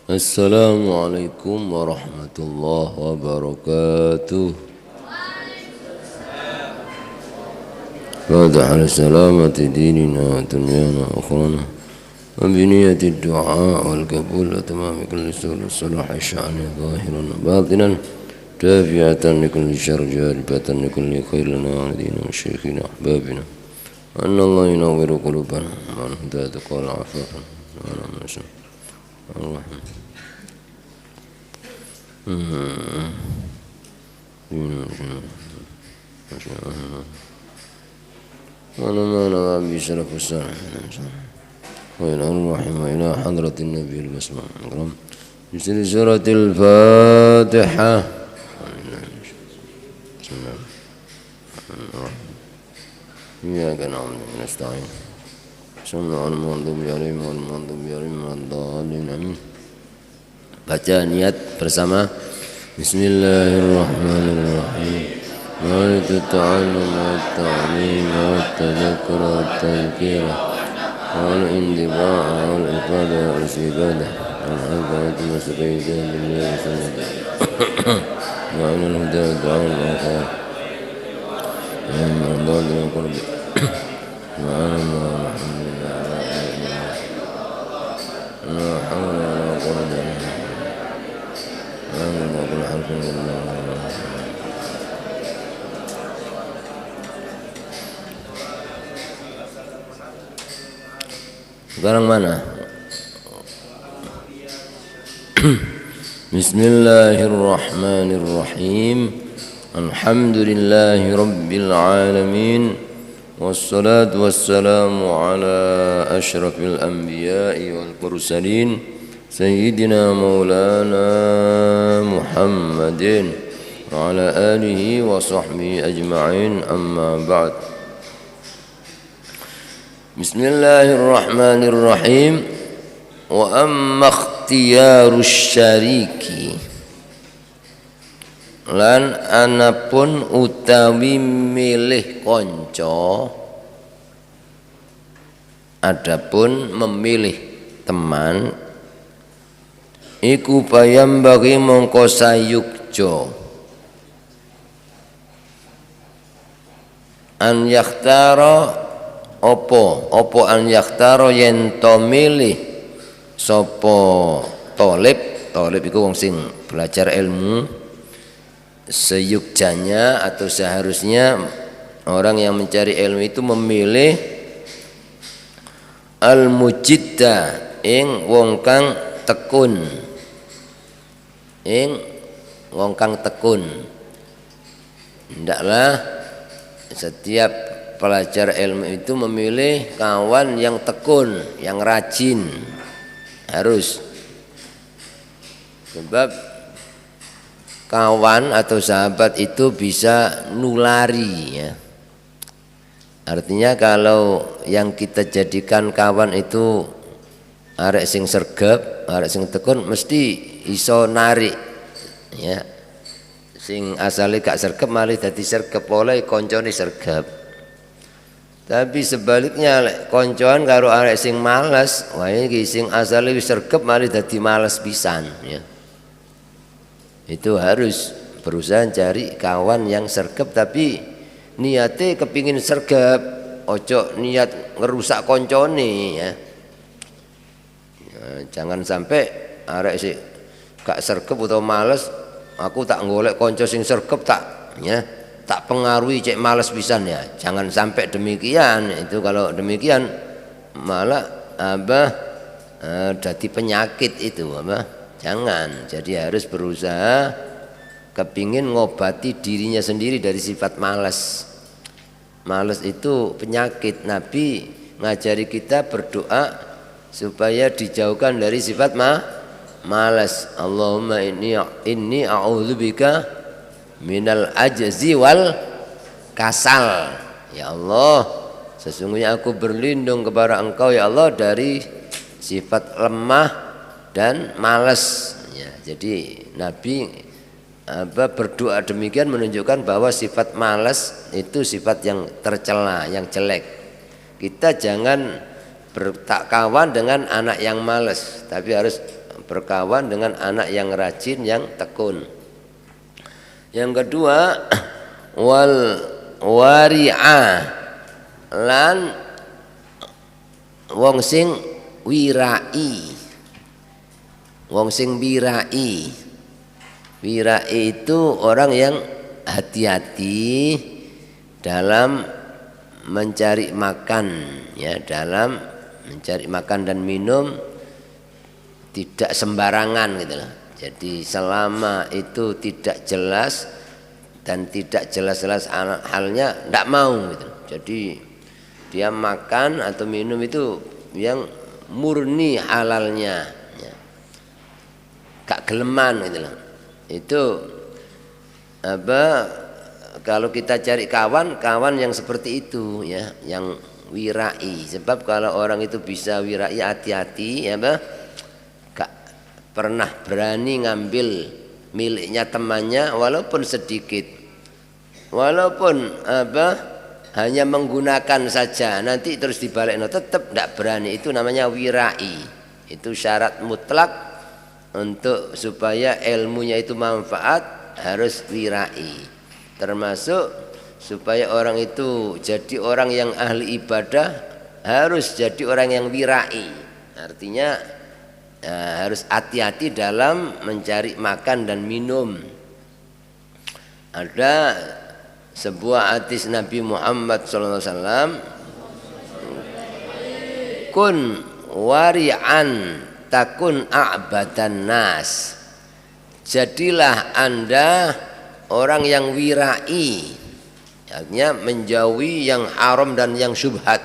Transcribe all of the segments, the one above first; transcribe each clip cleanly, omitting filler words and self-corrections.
Assalamualaikum warahmatullahi wabarakatuh. Fatih ala salamati dinina dunyana akhirana wa biniyati du'a wal qabul wa tamami kulli salahi sya'ni zahiran batinan dafi'atan li kulli syarri jalibatan li kulli khairin alidina syekhina ahbabina anna Allah yunawwiru qulubana wa hidayatu qala afafan wa ala masyarakat mana bisa lepasan wa ila rahim wa ila hadratin nabi al-basmah di suratul Fatihah. Iyyaka na'budu wa nasta'in Assalamualaikum warahmatullahi wabarakatuh. Baca niat bersama. Bismillahirrahmanirrahim. Ma'ritu ta'allum wa ta'lim wa tadhakkur wa tadhkir wal indiba' wal ifadah wal istibadah wal hadrat wa sabaidah billahi wa sallallahu wa alal huda wa da'al wa khair wa ma'adad wa qurbi wa alal sekarang mana? Bismillahirrahmanirrahim. Alhamdulillahi rabbil alamin. Wassalatu wassalamu ala ashrafil anbiya'i wal mursalin Sayyidina maulana Muhammadin wa ala alihi wa sahbihi ajma'in, amma ba'd. Bismillahirrahmanirrahim. Wa amma ikhtiyarus syariki, lan anapun utawi milih konco, adapun memilih teman, iku bayam bagi mongko sayukjo an yakhtara opo an yakhtara yen to milih sopo tolib iku wong sing belajar ilmu, seyukjanya atau seharusnya orang yang mencari ilmu itu memilih al-mujidda ing wong kang tekun, hendaklah setiap pelajar ilmu itu memilih kawan yang tekun, yang rajin, harus. Sebab kawan atau sahabat itu bisa nulari, ya. Artinya kalau yang kita jadikan kawan itu arek sing sregep, arek sing tekun, mesti iso narik, ya. Sing asale gak sregep malah dadi sregep oleh koncone sregep. Tapi sebaliknya koncoan karo arek sing malas, wah iki sing asale wis sregep malah dadi malas pisan, ya. Itu harus berusaha cari kawan yang sregep tapi niate kepingin sregep, ojo niat ngerusak koncone, ya. Jangan sampai arek sing gak sregep atau malas, aku tak golek konco sing sregep tak pengaruhi cek malas pisan, ya. Jangan sampai demikian. Itu kalau demikian malah jadi penyakit itu, jangan. Jadi harus berusaha kepingin ngobati dirinya sendiri dari sifat malas. Malas itu penyakit. Nabi ngajari kita berdoa supaya dijauhkan dari sifat malas. Allahumma inni a'udzubika minal ajzi wal kasal. Ya Allah, sesungguhnya aku berlindung kepada Engkau ya Allah dari sifat lemah dan malas, ya. Jadi Nabi berdoa demikian menunjukkan bahwa sifat malas itu sifat yang tercela, yang jelek. Kita jangan berkawan dengan anak yang malas, tapi harus berkawan dengan anak yang rajin, yang tekun. Yang kedua, wal wari'ah, lan wong sing wirai. Wong sing wirai. Wirai itu orang yang hati-hati dalam mencari makan, ya, dalam mencari makan dan minum tidak sembarangan gitu loh. Jadi selama itu tidak jelas dan tidak jelas-jelas halnya, tidak mau gitu. Jadi dia makan atau minum itu yang murni halalnya, ya. Gak geleman gitu loh. Itu apa, kalau kita cari kawan yang seperti itu, ya, yang wirai. Sebab kalau orang itu bisa wirai, hati-hati, ya, gak pernah berani ngambil miliknya temannya walaupun sedikit, walaupun hanya menggunakan saja, nanti terus dibalik, tetap tidak berani. Itu namanya wirai. Itu syarat mutlak untuk supaya ilmunya itu manfaat, harus wirai. Termasuk supaya orang itu jadi orang yang ahli ibadah, harus jadi orang yang wirai. Artinya harus hati-hati dalam mencari makan dan minum. Ada sebuah hadis Nabi Muhammad SAW, kun wari'an takun a'badan nas. Jadilah Anda orang yang wirai, artinya menjauhi yang haram dan yang syubhat.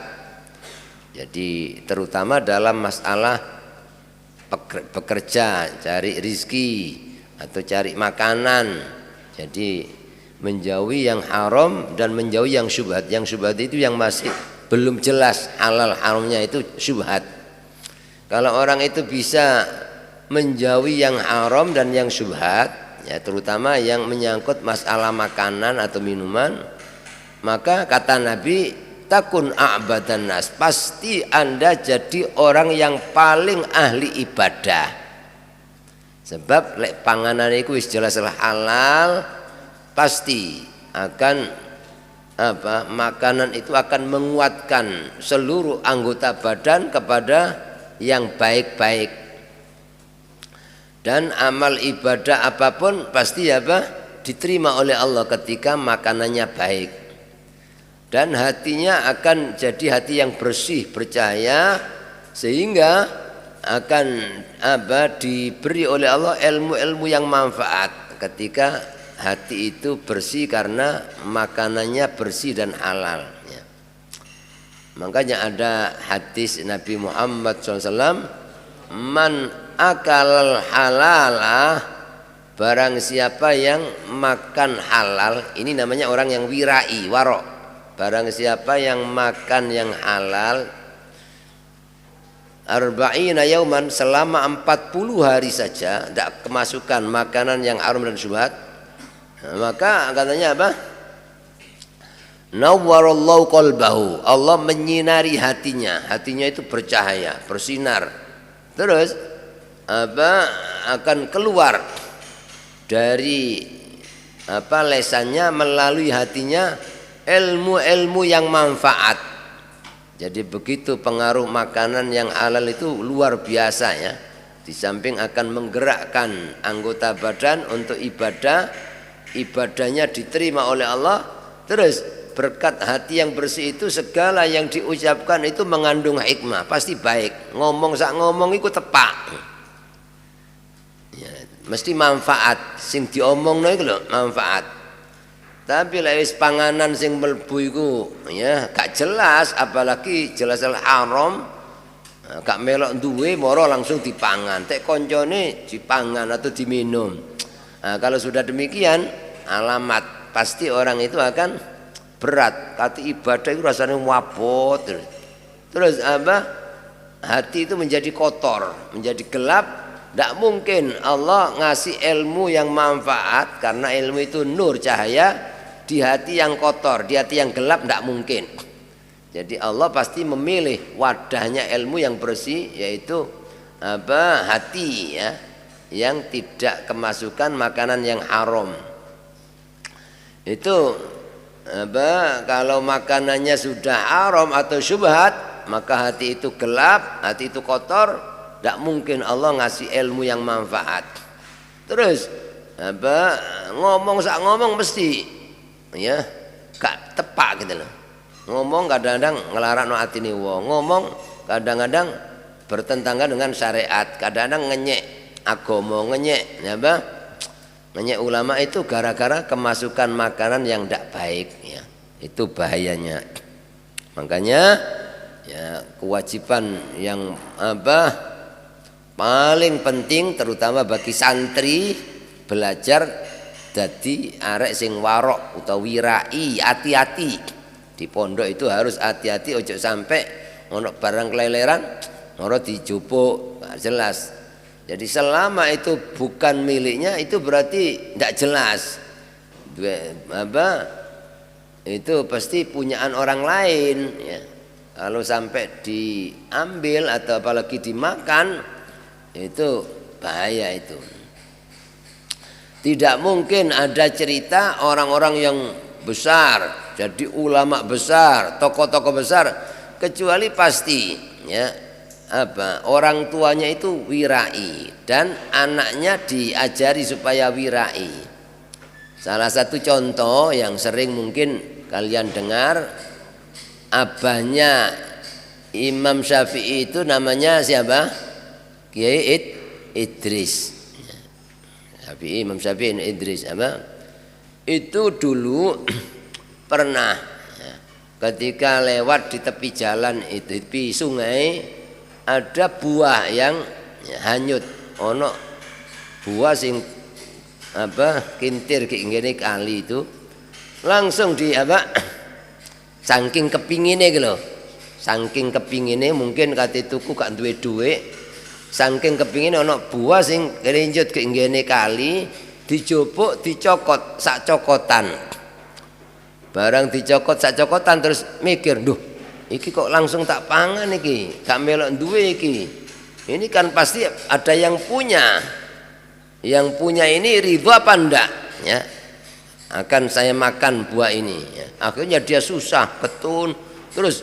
Jadi terutama dalam masalah bekerja, cari rizki atau cari makanan. Jadi menjauhi yang haram dan menjauhi yang syubhat. Yang syubhat itu yang masih belum jelas halal haramnya, itu syubhat. Kalau orang itu bisa menjauhi yang haram dan yang syubhat, ya, terutama yang menyangkut masalah makanan atau minuman, maka kata Nabi, takun a'badan nas, pasti Anda jadi orang yang paling ahli ibadah. Sebab lek panganan itu wis jelas halal, pasti akan makanan itu akan menguatkan seluruh anggota badan kepada yang baik-baik. Dan amal ibadah apapun pasti diterima oleh Allah ketika makanannya baik. Dan hatinya akan jadi hati yang bersih, bercahaya, sehingga akan diberi oleh Allah ilmu-ilmu yang manfaat ketika hati itu bersih karena makanannya bersih dan halal, ya. Makanya ada hadis Nabi Muhammad SAW, man akal halalah, barang siapa yang makan halal, ini namanya orang yang wirai, warok. Barang siapa yang makan yang halal, arba'ina yauman, selama 40 hari saja tidak kemasukan makanan yang haram dan syubhat, maka katanya nawwarallahu qalbahu, Allah menyinari hatinya, hatinya itu bercahaya, bersinar. Terus akan keluar dari lesannya melalui hatinya ilmu-ilmu yang manfaat. Jadi begitu pengaruh makanan yang halal itu luar biasa, ya. Di samping akan menggerakkan anggota badan untuk ibadah, ibadahnya diterima oleh Allah. Terus berkat hati yang bersih itu, segala yang diucapkan itu mengandung hikmah, pasti baik. Ngomong sak ngomong itu tepak, ya, mesti manfaat. Sing diomongno iku lho manfaat. Tapi lewis panganan sing mlebu iku, ya, gak jelas, apalagi jelas haram, gak melok duwe moro langsung dipangan, tek koncone dipangan atau diminum. Nah, kalau sudah demikian, alamat pasti orang itu akan berat. Kata ibadah itu rasanya wabot. Terus hati itu menjadi kotor, menjadi gelap. Tidak mungkin Allah ngasih ilmu yang manfaat, karena ilmu itu nur, cahaya, di hati yang kotor, di hati yang gelap, tidak mungkin. Jadi Allah pasti memilih wadahnya ilmu yang bersih, yaitu hati ya, yang tidak kemasukan makanan yang haram. Itu kalau makanannya sudah haram atau syubhat, maka hati itu gelap, hati itu kotor, tidak mungkin Allah ngasih ilmu yang manfaat. Terus ngomong mesti ya gak tepak gitu loh. Ngomong kadang-kadang ngelarakno atine wong, ngomong kadang-kadang bertentangan dengan syariat, kadang-kadang ngenyek agama, ngenyek ngenyek ulama itu gara-gara kemasukan makanan yang tidak baik ya. Itu bahayanya. Makanya ya kewajiban yang paling penting terutama bagi santri belajar dadi arek sing warok utawa wirai, hati-hati. Di pondok itu harus hati-hati, ojo sampai ono barang keleleran ora dijupuk, nggak jelas. Jadi selama itu bukan miliknya itu berarti tidak jelas. Itu pasti punyaan orang lain ya. Kalau sampai diambil atau apalagi dimakan itu bahaya itu. Tidak mungkin ada cerita orang-orang yang besar jadi ulama besar, tokoh-tokoh besar, kecuali pasti ya orang tuanya itu wirai dan anaknya diajari supaya wirai. Salah satu contoh yang sering mungkin kalian dengar, abahnya Imam Syafi'i itu namanya siapa? Kiai Idris. Syafi'i, Imam Syafi'i Idris itu dulu pernah ya, ketika lewat di tepi jalan itu tepi sungai ada buah yang hanyut, ono buah sing kintir ngene kali itu langsung di saking kepingine gitu, saking kepingine mungkin kate tuku gak duwe dhuwit, saking kepingine ono buah sing kerinjut ngene kali dijupuk dicokot sak cokotan. Barang dicokot sak cokotan terus mikir, duh iki kok langsung tak pangan iki, gak melok duwe iki. Ini kan pasti ada yang punya. Yang punya ini ridho apa ndak ya? Akan saya makan buah ini ya. Akhirnya dia susah ketun terus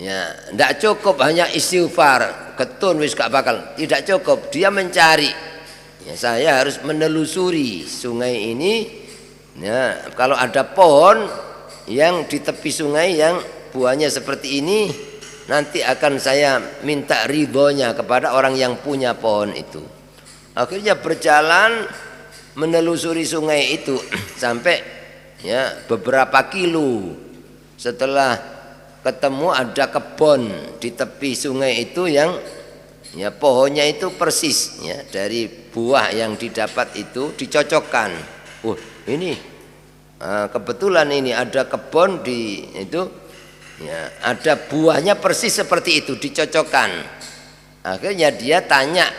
ya ndak cukup hanya istighfar, ketun wis gak bakal, tidak cukup, dia mencari. Ya, saya harus menelusuri sungai ini. Ya, kalau ada pohon yang di tepi sungai yang buahnya seperti ini, nanti akan saya minta ridhonya kepada orang yang punya pohon itu. Akhirnya berjalan menelusuri sungai itu sampai ya beberapa kilo. Setelah ketemu ada kebun di tepi sungai itu yang ya pohonnya itu persis ya dari buah yang didapat itu dicocokkan. Ini kebetulan ini ada kebun di itu ya ada buahnya persis seperti itu dicocokkan. Akhirnya dia tanya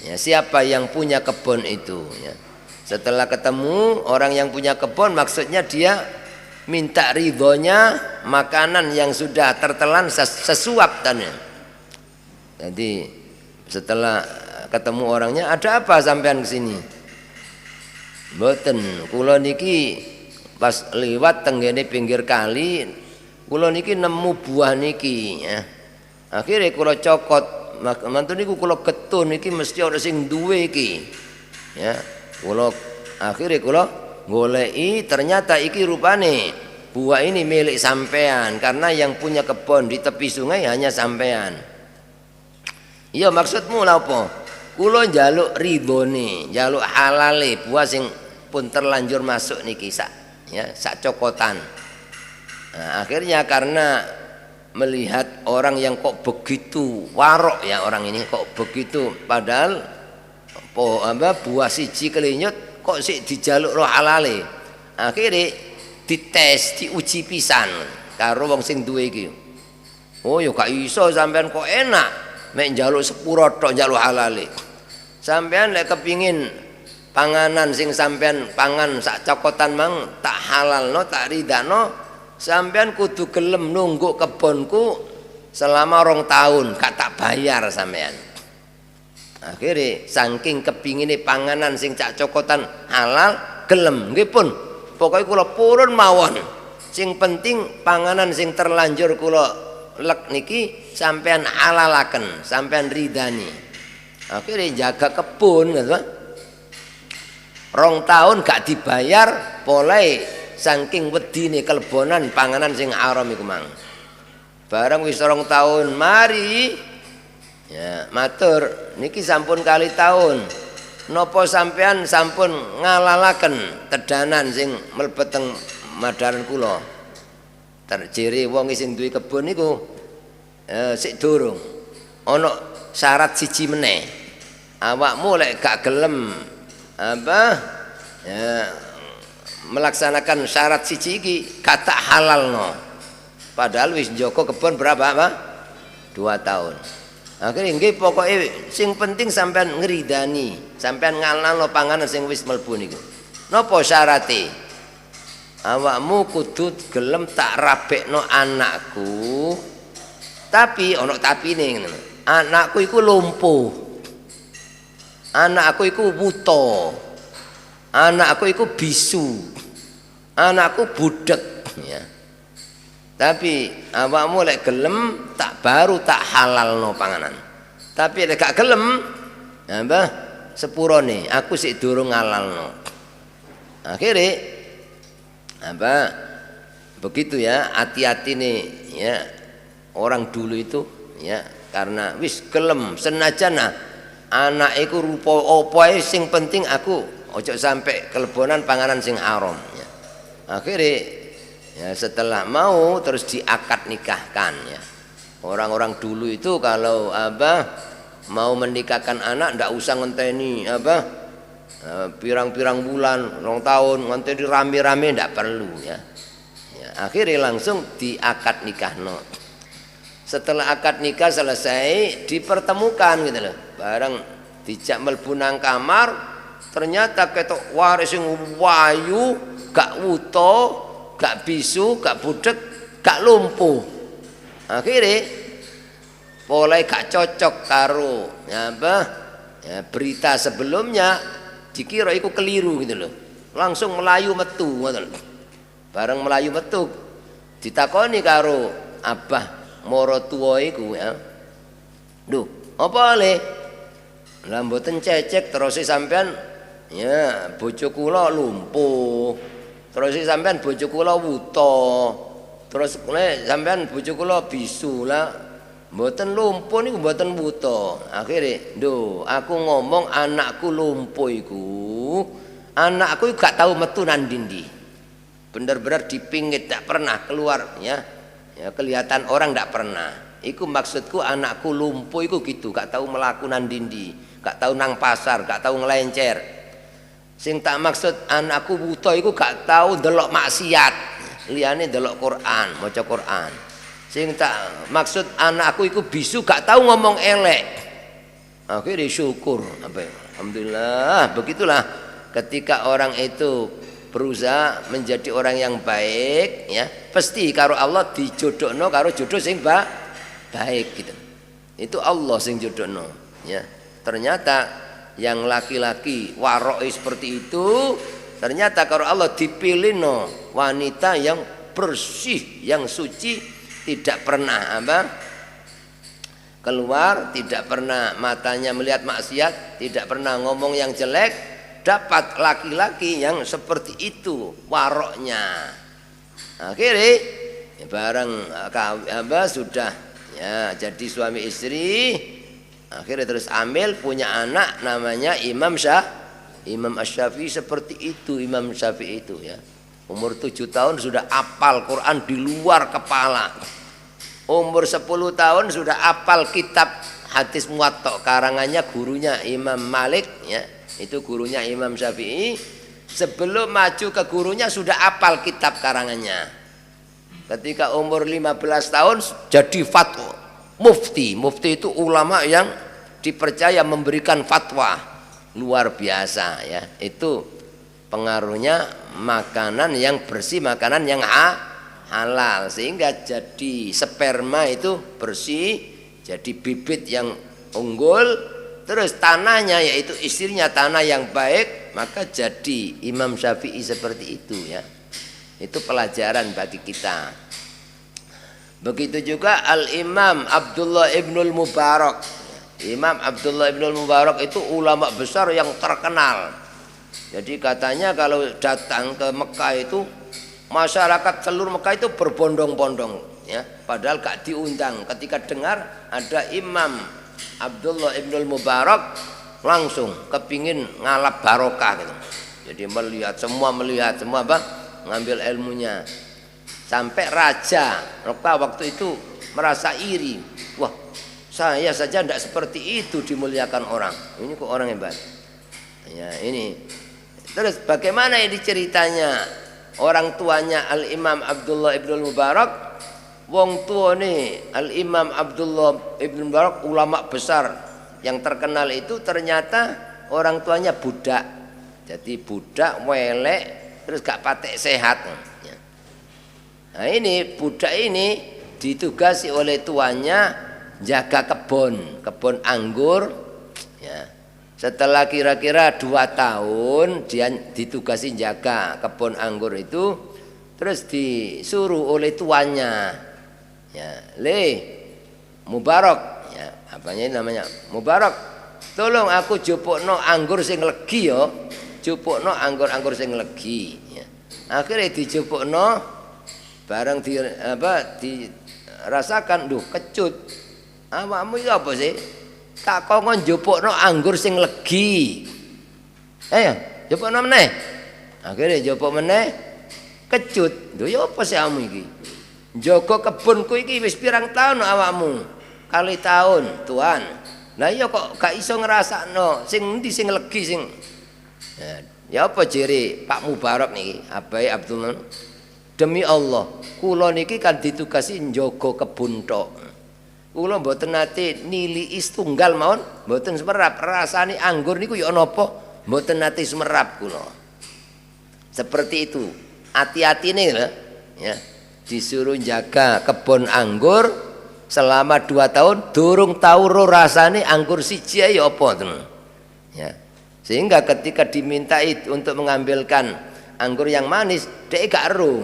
ya siapa yang punya kebun itu ya. Setelah ketemu orang yang punya kebun, maksudnya dia minta ridhonya makanan yang sudah tertelan sesuap tanya. Jadi setelah ketemu orangnya, ada apa sampean kesini? Mboten, kula niki pas liwat tenggene pinggir kali, kula niki nemu buah niki ya. Akhirnya kula cokot, mantu niku kula ketun niki mesti ana sing duwe iki. Ya, akhirnya kula goleki ternyata iki rupane buah ini milik sampean karena yang punya kebun di tepi sungai hanya sampean. Iya maksudmu lha apa? Kula njaluk ridhone, njaluk halale buah sing pun terlanjur masuk niki sak cokotan. Nah, akhirnya karena melihat orang yang kok begitu warok ya orang ini kok begitu padahal buah siji kelinyut kok sik dijaluk roh halale. Akhirnya dites, diuji pisan karo wong sing duwe iki. Oh ya gak iso sampean kok enak mek njaluk sepuro tok njaluk halale. Sampean lek kepingin panganan sing sampean pangan sak cokotan mang tak halalno tak ridano sampean kudu gelem nunggu kebonku selama 2 tahun, gak tak bayar sampean. Akhirnya saking kepingine panganan sing cak cokotan halal, gelem nggih pun. Pokoke kula purun mawon. Sing penting panganan sing terlanjur kula lek niki sampean halalaken, sampean ridani. Akhirnya jaga kebun gitu. 2 tahun gak dibayar, polai saking wedine kelebonan panganan sing haram iku mang. Bareng wis 2 tahun mari ya matur niki sampun kali tahun. Napa sampean sampun ngalalaken tedanan sing mlebet teng madaran kula. Terjere wong sing duwe kebun niku sik durung ana syarat siji meneh. Awakmu lek gak gelem apa ya, melaksanakan syarat siji iki kata halalno. Padahal wis njoko kebon berapa apa? 2 tahun. Akhirnya nggih pokoke sing penting sampean ngridani, sampean ngalalno panganan sing wis mlebu niku. Napa syarate? Awakmu kudu gelem tak rabekno anakku. Tapi ana tapine ngono. Anakku iku lumpuh. Anakku iku wuta. Anakku iku bisu. Anakku budek ya. Tapi awakmu lek gelem tak baru tak halalno panganan. Tapi lek gak gelem apa sepurone aku sik durung halalno. Akhirnya apa begitu ya, hati-hati nih ya orang dulu itu ya, karena wis gelem senajan anak iku rupa apa sing penting aku ojo sampai kelebonan panganan sing haram ya. Akhirnya ya setelah mau terus diakad nikahkan ya. Orang-orang dulu itu kalau apa mau menikahkan anak ndak usah ngenteni apa pirang-pirang bulan 2 tahun ngenteni rame-rame ndak perlu ya. Ya akhirnya langsung diakad nikahno. Setelah akad nikah selesai dipertemukan gitu loh. Bareng dijak mlebu nang kamar ternyata ketok waris sing wayu gak wuto, gak bisu, gak budek, gak lumpuh. Akhirnya mulai gak cocok karo ya apa ya, berita sebelumnya dikira iku keliru gitu loh. Langsung melayu metu ngoten. Bareng melayu metu ditakoni karo abah moro tuwa iku ya. Duh, apa le? Lah mboten cecek terus sampean ya bojo kula lumpuh. Terus sampean bojo kula wuta. Terus sampean bojo kula bisu lah. Mboten lumpuh niku mboten wuta. Akhire, "Nduk, aku ngomong anakku lumpuh iku. Anakku gak tahu metu nang ndi. Bener-bener dipingit tak pernah keluar ya. Ya kelihatan orang gak pernah. Iku maksudku anakku lumpuh iku gitu, gak tahu melaku nang ndi, gak tahu nang pasar, gak tahu ngelencer. Sing tak maksud anakku buta iku gak tahu delok maksiat, liyane delok Quran, maca Quran. Sing tak maksud anakku iku bisu gak tahu ngomong elek. Akhirnya syukur apa ya? Alhamdulillah, begitulah ketika orang itu berusaha menjadi orang yang baik ya, pasti karo Allah dijodohno karo jodoh sing baik gitu. Itu Allah sing jodohno ya. Ternyata yang laki-laki waroi seperti itu ternyata kalau Allah dipilih no wanita yang bersih, yang suci, tidak pernah apa keluar, tidak pernah matanya melihat maksiat, tidak pernah ngomong yang jelek, dapat laki-laki yang seperti itu waroknya. Akhirnya ya bareng apa sudah ya jadi suami istri. Akhirnya terus ambil punya anak namanya Imam Asy-Syafi'i seperti itu. Imam Syafi'i itu ya umur 7 tahun sudah hafal Quran di luar kepala. Umur 10 tahun sudah hafal kitab hadis Muwatta karangannya gurunya Imam Malik ya. Itu gurunya Imam Syafi'i. Sebelum maju ke gurunya sudah hafal kitab karangannya. Ketika umur 15 tahun jadi fatwa. Mufti itu ulama yang dipercaya memberikan fatwa luar biasa ya. Itu pengaruhnya makanan yang bersih, makanan yang halal, sehingga jadi sperma itu bersih, jadi bibit yang unggul. Terus tanahnya yaitu istrinya tanah yang baik, maka jadi Imam Syafi'i seperti itu ya. Itu pelajaran bagi kita. Begitu juga Al-Imam Abdullah Ibnul Mubarak. Imam Abdullah Ibnul Mubarak itu ulama besar yang terkenal. Jadi katanya kalau datang ke Mekah itu masyarakat seluruh Mekah itu berbondong-bondong ya, padahal gak diundang. Ketika dengar ada Imam Abdullah Ibnul Mubarak langsung kepingin ngalap barokah gitu. Jadi melihat semua apa? Ngambil ilmunya. Sampai raja Mekah waktu itu merasa iri. Wah, saya saja tidak seperti itu dimuliakan orang. Ini kok orang hebat. Ya, ini. Terus bagaimana ini ceritanya? Orang tuanya Al-Imam Abdullah Ibnul Mubarak, wong tua nih Al-Imam Abdullah Ibnul Mubarak ulama besar yang terkenal itu ternyata orang tuanya budak. Jadi budak welek terus gak patek sehat. Nah ini budak ini ditugasi oleh tuannya jaga kebun anggur ya. Setelah kira-kira 2 tahun dia ditugasi jaga kebun anggur itu, terus disuruh oleh tuannya ya, Le Mubarak ya, apanya namanya Mubarak, tolong aku jupukno anggur sing legi yo, jupukno anggur-anggur sing legi ya. Akhirnya dijupukno bareng dirasakan, duh kecut, awakmu iki apa sih? Tak kongkon njupukno anggur sing legi. Ayo, njupukno meneh. Akhirnya njupuk meneh, kecut. Lho ya apa sih kamu iki? Njaga kebunku iki wis pirang tahun awakmu? 2 tahun, Tuan. Lah iya kok gak iso ngrasakno sing endi sing legi sing. Ya apa jere Pak Mubarak niki, Abai Abdullah. Demi Allah, kula niki kan ditugasi njaga kebun tok. Kula mboten nate nilii setunggal mawon, mboten semerap. Rasane anggur niku ya napa? Mboten nate semerap kula. Seperti itu. Hati-hatine lho, ya. Disuruh jaga kebun anggur selama 2 tahun, durung tau ro rasane anggur siji ya apa ten. Ya. Sehingga ketika dimintai untuk mengambilkan anggur yang manis, dhek gak ero.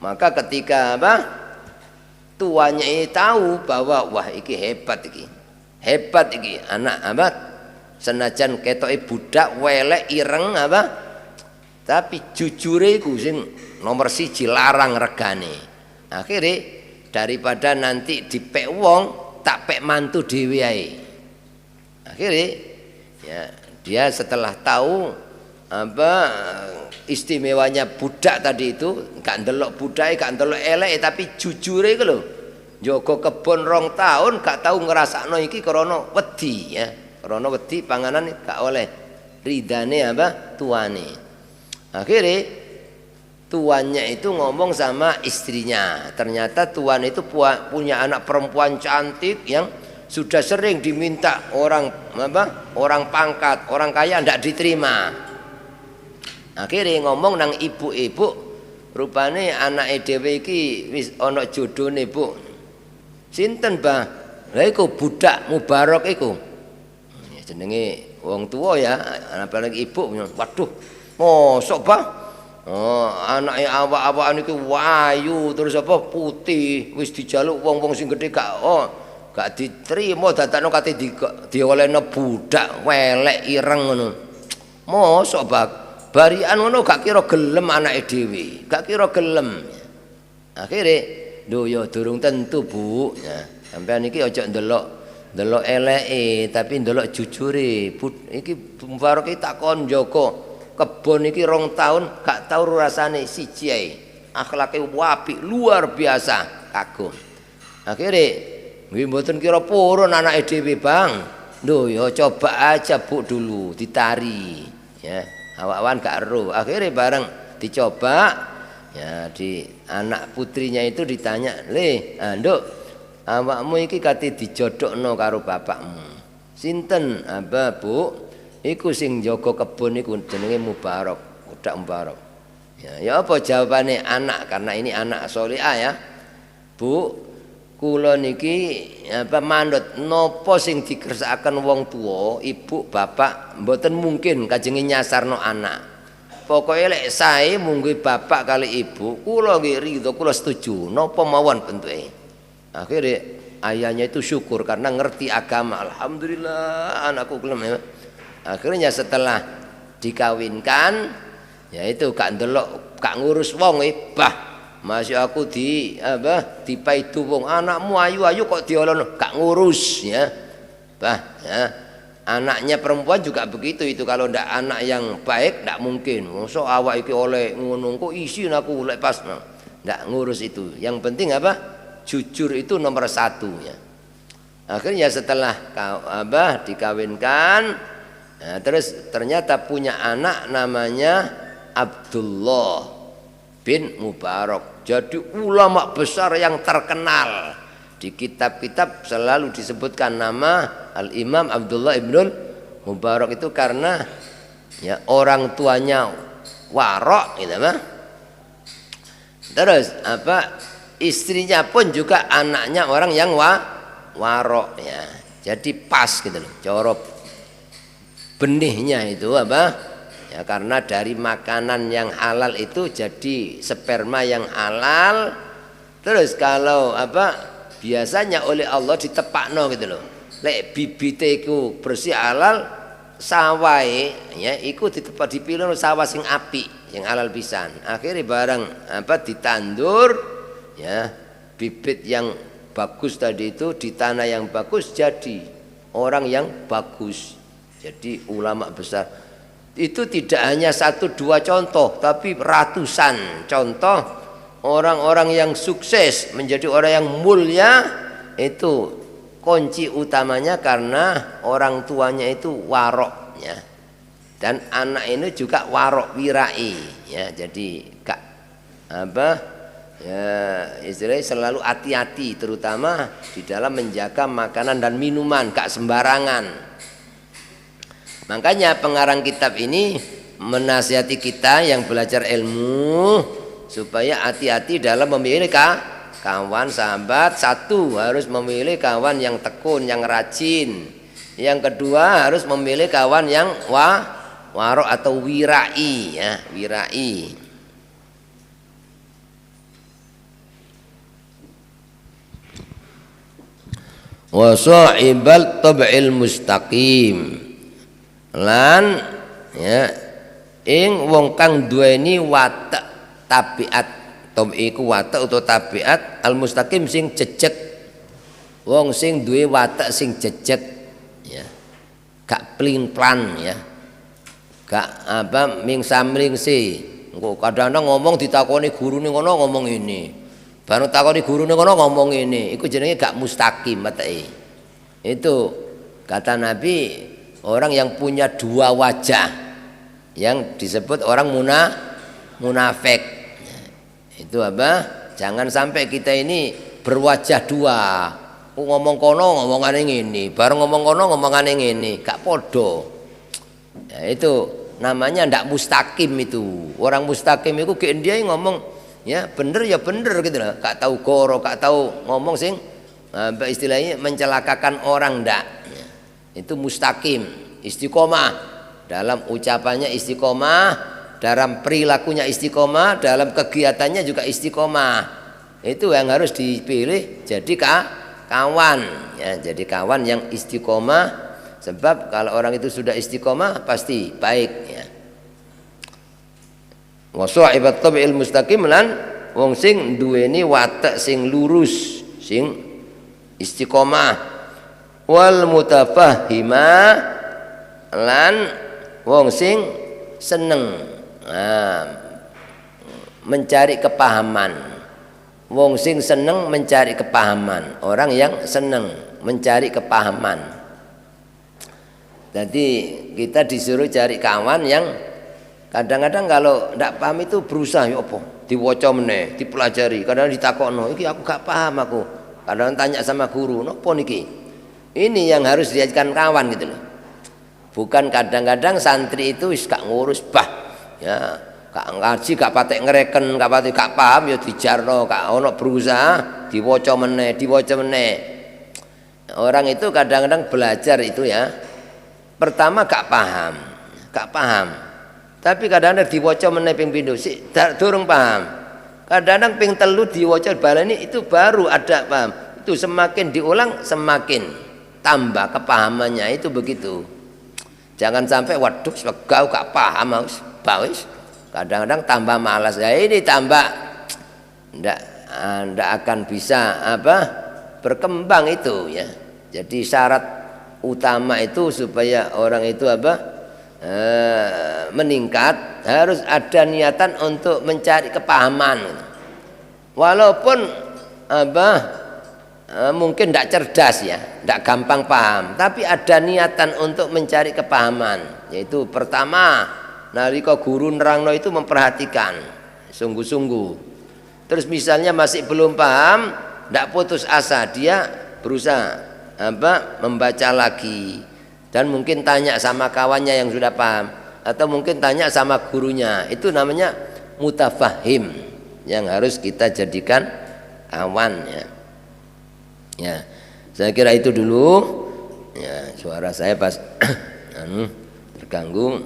Maka ketika apa? Tuanya ini tahu bahwa wah iki hebat iki anak apa senajan ketoke budak welek ireng apa tapi jujure iku sing nomor 1 larang regane. Akhirnya daripada nanti dipek wong tak pek mantu dhewe ae. Akhirnya ya dia setelah tahu apa istimewanya budak tadi itu, gak ndelok budake, gak ndelok elek, tapi jujure iku lho. Njaga kebon 2 tahun gak tahu ngrasakno iki krana wedi ya. Krana wedi panganan gak oleh ridane apa tuane. Akhirnya tuannya itu ngomong sama istrinya. Ternyata tuan itu punya anak perempuan cantik yang sudah sering diminta orang apa? Orang pangkat, orang kaya ndak diterima. Akhirnya ngomong nang ibu-ibu, rupane anake dhewe iki wis ana jodhone, Bu. Sinten, Bah? Lah iku budak Mubarak iku. Jenenge wong tua ya, apalagi ibu. Waduh, mosok, Bah? Oh, anake awak-awakan iki wayu terus apa putih, wis dijaluk wong-wong sing gedhe gak diterima dadakno kate diolehno budak welek ireng ngono. Mosok, Bah? Barian ngono gak kira gelem anake dhewe, gak kira gelem. Akhire lho ya durung tentu, Bu. Ya, sampean iki aja ndelok eleke tapi ndelok jujure. Iki Mubarak iki takon njaga kebon iki 2 tahun gak tau rasane siji ae. Akhlake apik luar biasa, kagum. Akhire nggih mboten kira purun anake dhewe, Bang. Lho ya coba aja, Bu, dulu ditari. Ya. Awak-awan gak ero. Akhirnya bareng dicoba ya, di anak putrinya itu ditanya, "Le, Nduk, awakmu iki kate dijodhokno karo bapakmu. Sinten?" "Apa, Bu?" "Iku sing jaga kebon iku jenenge Mubarak, budak Mubarak." Ya apa jawabannya anak, karena ini anak solihah ya. Bu, kula niki apa mandut napa sing dikersakaken wong tua, ibu, bapak mboten mungkin kajenge nyasarno anak. Pokoke lek sae mungguh bapak kali ibu, kula nggih ridho, kula setuju napa mawon bentuke. Akhirnya ayahnya itu syukur karena ngerti agama. Alhamdulillah anakku kelem ya. Akhirnya setelah dikawinkan, ya itu gak ndelok, gak ngurus wong bah masih aku dipaidu wong anakmu ayu-ayu kok diolono, gak ngurus ya. Bah ya. Anaknya perempuan juga begitu itu, kalau ndak anak yang baik ndak mungkin. Mosok awak iki oleh ngono kok isin aku lek pas ndak ngurus itu. Yang penting apa? Jujur itu nomor satu ya. Akhirnya setelah dikawinkan, nah, terus ternyata punya anak namanya Abdullah bin Mubarak. Jadi ulama besar yang terkenal. Di kitab-kitab selalu disebutkan nama Al-Imam Abdullah ibnul Mubarak itu karena ya orang tuanya warok gitu mah. Terus istrinya pun juga anaknya orang yang warok ya. Jadi pas gitu loh. Coro benihnya itu ya, karena dari makanan yang halal itu jadi sperma yang halal. Terus kalau biasanya oleh Allah ditepakno gitu loh. Lek bibite iku bersih halal, sawai ya iku dipilih sawah sing apik, yang halal pisan. Akhirnya barang ditandur ya, bibit yang bagus tadi itu di tanah yang bagus jadi orang yang bagus. Jadi ulama besar itu tidak hanya 1-2 contoh, tapi ratusan contoh orang-orang yang sukses menjadi orang yang mulia. Itu kunci utamanya karena orang tuanya itu warok ya, dan anak ini juga warok wirai ya. Jadi kak ya istilahnya selalu hati-hati, terutama di dalam menjaga makanan dan minuman, gak sembarangan. Makanya pengarang kitab ini menasihati kita yang belajar ilmu supaya hati-hati dalam memilih kawan sahabat. Satu, harus memilih kawan yang tekun, yang rajin. Yang kedua, harus memilih kawan yang warok atau wirai ya, wirai. Wa sahibal tab'il mustaqim, lan ya ing wong kang duweni watak tabiat, iku watak utawa tabiat al mustaqim sing jejeg. Wong sing duwe watak sing jejeg ya, gak plin-plan ya, gak mingsa-mringsi. Engko kadang-kadang ngomong ditakoni gurune ngono ngomong ini, baru takoni gurune ngono ngomong ini, iku jenenge gak mustaqim watake. Itu kata Nabi, orang yang punya dua wajah yang disebut orang munafik. Itu jangan sampai kita ini berwajah dua, ngomong kono ngomongane ngene, baru ngomong kono ngomongane ngene, gak podo ya. Itu namanya ndak mustaqim. Itu orang mustaqim itu kayak dia ngomong ya bener ya bener gitu loh, gak tahu goro, gak tahu ngomong sing istilahnya mencelakakan orang, ndak ya. Itu mustaqim, istiqomah dalam ucapannya, istiqomah dalam perilakunya, istiqomah dalam kegiatannya juga istiqomah. Itu yang harus dipilih jadi kawan ya, jadi kawan yang istiqomah. Sebab kalau orang itu sudah istiqomah pasti baik ya. Wa sahibat tabi'il mustaqim, lan wong sing duweni watak sing lurus, sing istiqomah. Wal mutafahhima, lan wong sing seneng mencari kepahaman. Wong sing seneng mencari kepahaman, orang yang seneng mencari kepahaman. Jadi kita disuruh cari kawan yang kadang-kadang kalau ndak paham itu berusaha ya apa diwaca meneh, dipelajari. Kadang ditakokno, iki aku gak paham aku. Kadang tanya sama guru, napa niki? Ini yang harus dijadikan kawan gitu loh. Bukan kadang-kadang santri itu wis gak ngurus bah ya, gak ngaji gak patek ngereken gak patek gak paham ya dijarno gak ono berusaha diwaca meneh orang itu kadang-kadang belajar itu ya pertama gak paham tapi kadang-kadang diwaca meneh ping pindho sik durung paham kadang-kadang ping telu diwaca baleni itu baru ada paham itu semakin diulang semakin tambah kepahamannya itu begitu jangan sampai waduh segau gak paham wis kadang-kadang tambah malas ya ini tambah ndak akan bisa berkembang itu ya jadi syarat utama itu supaya orang itu meningkat harus ada niatan untuk mencari kepahaman walaupun mungkin tidak cerdas ya tidak gampang paham tapi ada niatan untuk mencari kepahaman yaitu pertama nalika guru nerangno itu memperhatikan sungguh-sungguh terus misalnya masih belum paham tidak putus asa dia berusaha membaca lagi dan mungkin tanya sama kawannya yang sudah paham atau mungkin tanya sama gurunya itu namanya mutafahim yang harus kita jadikan kawan ya saya kira itu dulu ya suara saya pas terganggu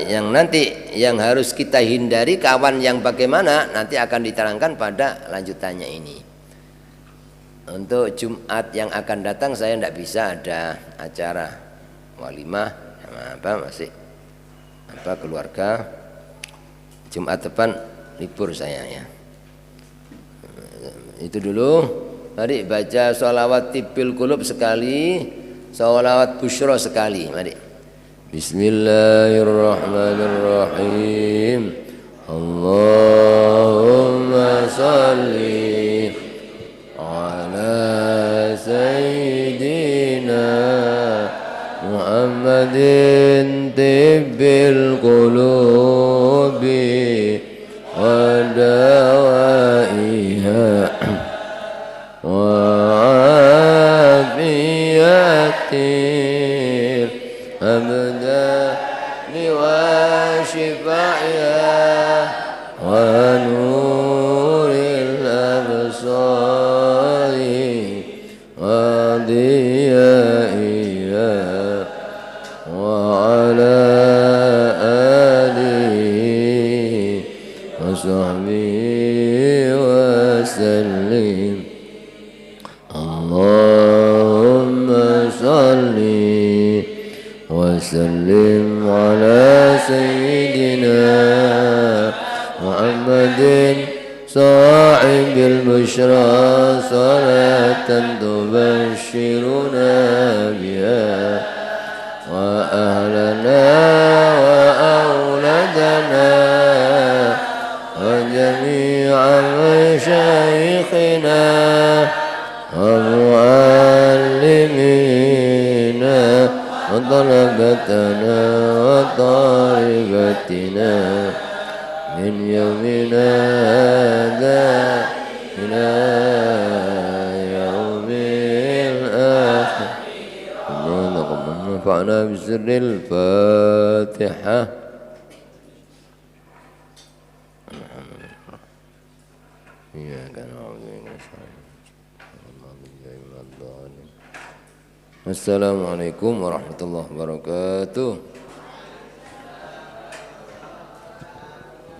yang nanti yang harus kita hindari kawan yang bagaimana nanti akan diterangkan pada lanjutannya ini. Untuk Jumat yang akan datang saya tidak bisa ada acara walimah masih keluarga Jumat depan libur saya ya itu dulu. Mari baca sholawat tibil qulub sekali, sholawat busyra sekali. Mari. Bismillahirrahmanirrahim. Allahumma salli ala sayyidina Muhammadin tibil qulubi wa dawaiha وعافية أبدان وشفاعها ونور الأبصار وضيائها وعلى آله وصحبه وسلم Allahumma salli wa sallim ala sayyidina Muhammadin sahibil busyra salatan tubashiruna biha wa ahlana wa awladana wa jami'a masyayikhina ومعلمينا وطلبتنا وطالبتنا من يومنا هذا إلى يوم الآخر اللهم انفعنا بسر الفاتحة إياك نعبد وإياك نستعين Assalamualaikum warahmatullahi wabarakatuh.